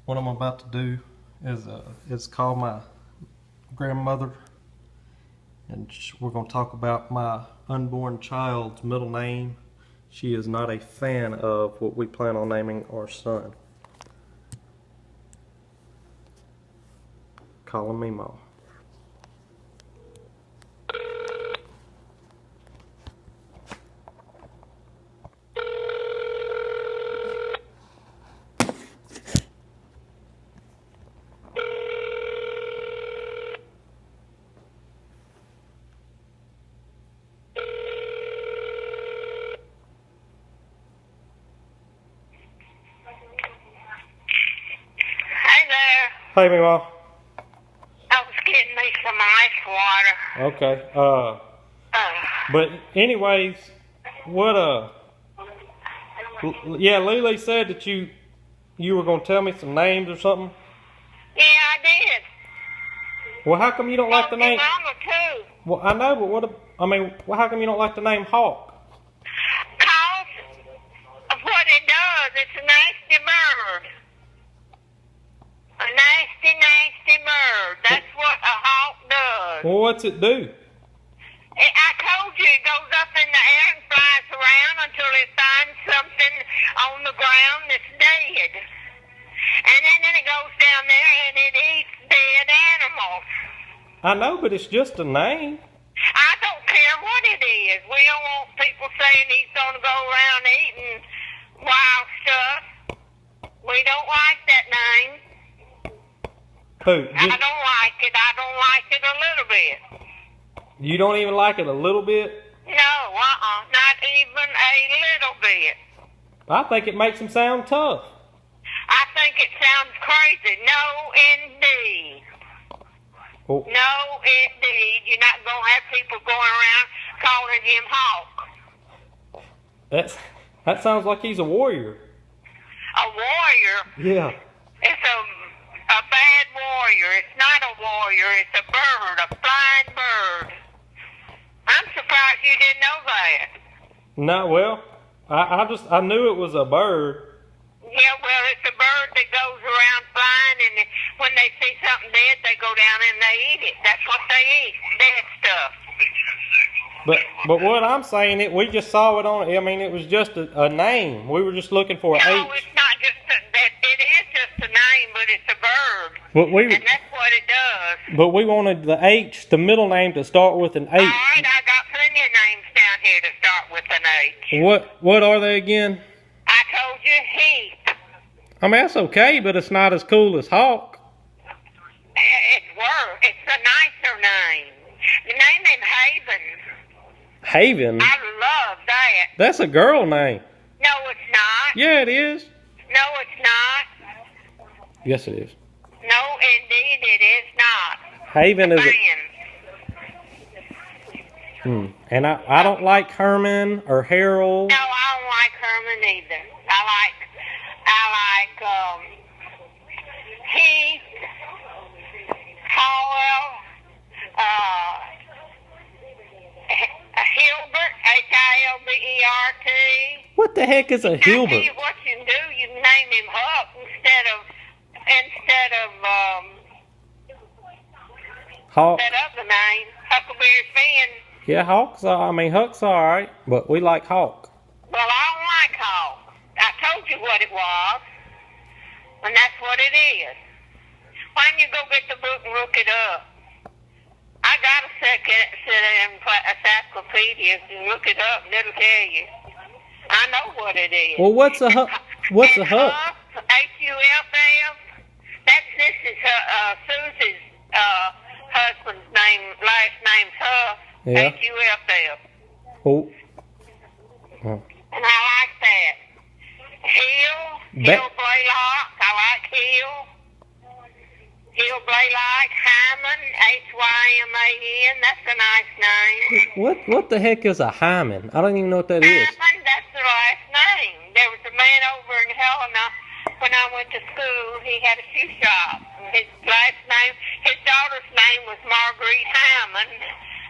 What I'm about to do is call my grandmother, and we're going to talk about my unborn child's middle name. She is not a fan of what we plan on naming our son. Call him Memaw. Hey, Memaw. I was getting me some ice water. Okay. But anyways, yeah, Lily said that you were gonna tell me some names or something. Yeah, I did. Well, how come you don't like the name? Mama too. Well, I know, but how come you don't like the name Hawk? Cause of what it does. It's a nasty bird. A nasty, nasty bird. That's what a hawk does. Well, what's it do? I told you it goes up in the air and flies around until it finds something on the ground that's dead. And then it goes down there and it eats dead animals. I know, but it's just a name. I don't care what it is. We don't want people saying he's going to go around eating wild stuff. We don't like that name. Who? I don't like it. I don't like it a little bit. You don't even like it a little bit? No, not even a little bit. I think it makes him sound tough. I think it sounds crazy. No, indeed. Oh. No, indeed. You're not going to have people going around calling him Hawk. That sounds like he's a warrior. A warrior? Yeah. It's a bad warrior. It's not a warrior. It's a bird, a flying bird. I'm surprised you didn't know that. No, well, I knew it was a bird. Yeah, well, it's a bird that goes around flying, and when they see something dead, they go down and they eat it. That's what they eat, dead stuff. But what I'm saying, we just saw it on. I mean, it was just a name. We were just looking for an H. No, it's not just that. It is just a name, but it's a bird. And that's what it does. But we wanted the H, the middle name, to start with an H. All right, I got plenty of names down here to start with an H. What are they again? I told you Heath. I mean, that's okay, but it's not as cool as Hawk. It's worse. It's a nicer name. The name is Haven. Haven? I love that. That's a girl name. No, it's not. Yeah, it is. No, it's not. Yes, it is. No, indeed, it is not. Haven is And I don't like Herman or Harold. No, I don't like Herman either. I like Heath, Howell, Hilbert, Hilbert. What the heck is a Hilbert? I tell you what you can do. You can name him Huck instead of Hawk. that other name, Huckleberry Finn. Yeah, Huck's alright, but we like Hawk. Well, I don't like Hawk. I told you what it was, and that's what it is. Why don't you go get the book and look it up? I got a second set of encyclopedias and look it up, and it'll tell you. I know what it is. Well, what's a Huck? What's a Huck? Huff. This is Susie's husband's name. Last name's Huff. Yeah. Huff. Oh. And I like that. Hill Blaylock. I like Hill. Hill Blaylock. Hyman. Hyman. That's a nice name. What the heck is a Hyman? I don't even know what that is. Hyman, that's the last name. There was a man over in Helena when I went to school. He had a shoe shop. His last name, his daughter's name was Marguerite Hyman,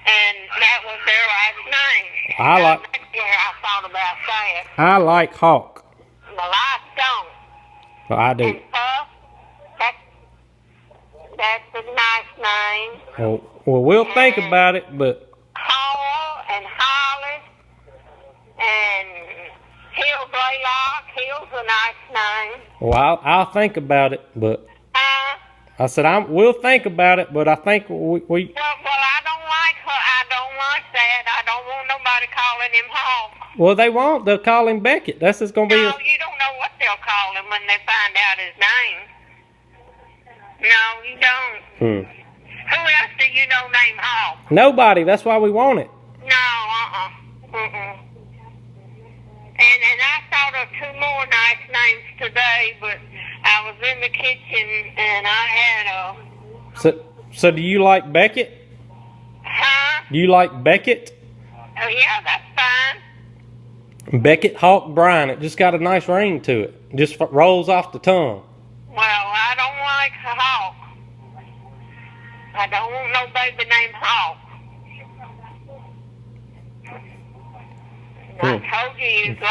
and that was their last name. That's where I thought about that. I like Hawk. Well, I don't. Well, I do. And Puff, a nice name. Well, we'll think about it, but... Hall and Holly and Hill Blaylock. Hill's a nice name. Well, I'll think about it, but... I said, we'll think about it, but I think we... Well, I don't like her. I don't like that. I don't want nobody calling him Hall. Well, they won't. They'll call him Beckett. That's just going to be... No, you don't know what they'll call him when they find out his name. No, you don't. Who else do you know named Hall? Nobody. That's why we want it. No, And I thought of two more nice names today, but I was in the kitchen and I had a... So do you like Beckett? Huh? Do you like Beckett? Oh, yeah, that's fine. Beckett Hawk Bryan. It just got a nice ring to it. Just rolls off the tongue. Well, I don't like Hawk. I don't want no baby named Hawk. I told you, there's a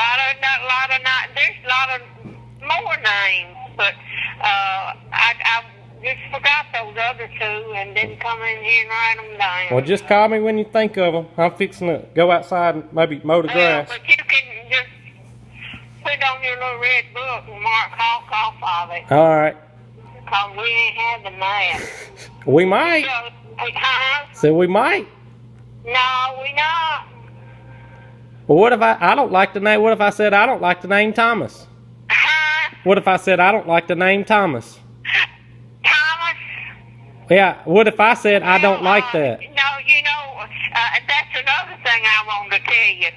lot of more names, but I just forgot those other two and didn't come in here and write them down. Well, just call me when you think of them. I'm fixing to go outside and maybe mow the grass. But you can just put on your little red book and mark Hawk off of it. All right. Because we ain't having that. We might. So we might. No, we not. Well, what if I don't like the name? What if I said I don't like the name Thomas? What if I said I don't like the name Thomas? Thomas? Yeah, what if I said I don't like that? No, you know, that's another thing I wanted to tell you.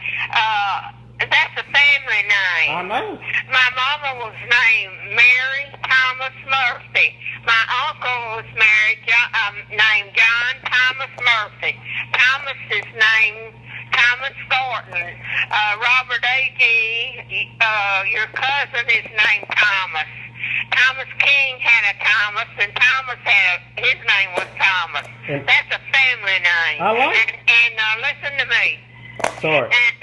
That's a family name. I know. My mama was named Mary Thomas Murphy. My uncle was named John Thomas Murphy. Thomas is named Thomas Thornton. Robert A.G., your cousin, is named Thomas. Thomas King had a Thomas, and his name was Thomas. That's a family name. I like it. And listen to me. Sorry. And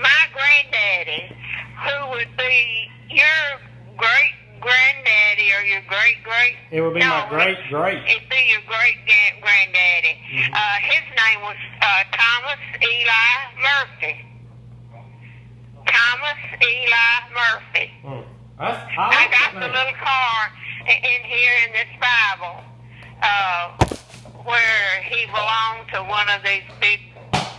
my granddaddy, who would be your great-granddaddy or your great-great... It would be my great-great. It'd be your great-granddaddy. His name was Thomas Eli Murphy. Thomas Eli Murphy. I got the little car in here in this Bible where he belonged to one of these big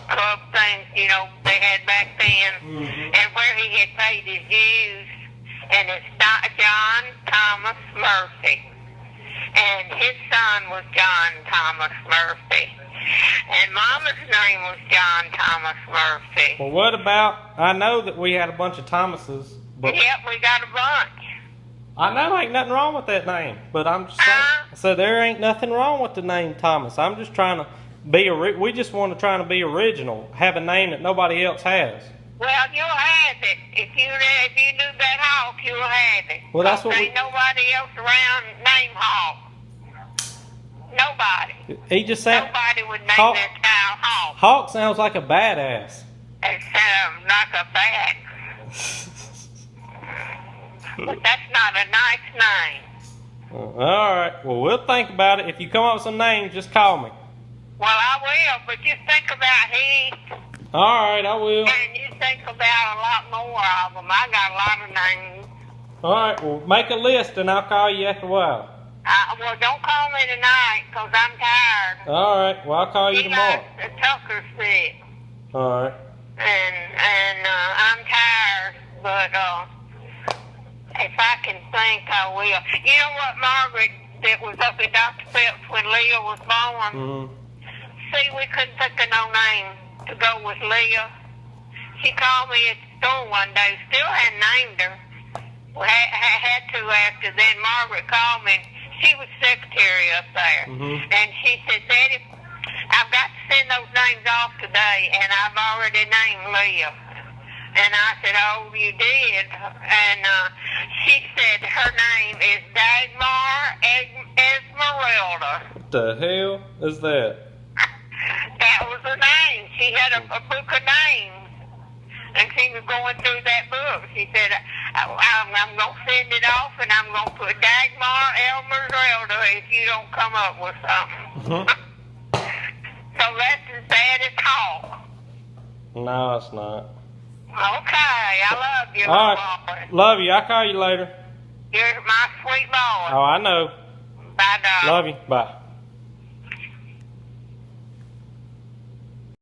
club things, you know, they had back then, and where he had paid his dues, and it's John Thomas Murphy. And his son was John Thomas Murphy. And Mama's name was John Thomas Murphy. Well, what about, I know that we had a bunch of Thomases, but... Yep, we got a bunch. I know ain't nothing wrong with that name, but I'm just saying, so there ain't nothing wrong with the name Thomas. I'm just trying to be, we just want to try to be original, have a name that nobody else has. Well, you'll have it. If you do that Hawk, you'll have it. Well, that's what ain't nobody else around named Hawk. Nobody. He just said... Nobody would name their child Hawk. Hawk sounds like a badass. It sounds like a bat. But that's not a nice name. All right. Well, we'll think about it. If you come up with some names, just call me. Well, I will, but you think about Heath. All right, I will. And you think about a lot more of them. I got a lot of names. All right, well, make a list and I'll call you after a while. Well, don't call me tonight because I'm tired. All right, well, I'll call you tomorrow. Tucker's sick. All right. And I'm tired, but if I can think, I will. You know what, Margaret, that was up at Dr. Phelps when Leah was born? See, we couldn't think of no name to go with Leah. She called me at the store one day, still hadn't named her. We had to after then. Margaret called me. She was secretary up there. And she said, Daddy, I've got to send those names off today, and I've already named Leah. And I said, oh, you did? And she said her name is Dagmar Esmeralda. What the hell is that? That was her name. She had a book of names. And she was going through that book. She said, I'm going to send it off, and I'm going to put Dagmar, Elmer, Zelda if you don't come up with something. So that's as bad as talk. No, it's not. Okay, I love you, All boy. right. Love you. I'll call you later. You're my sweet boy. Oh, I know. Bye, darling. Love you. Bye.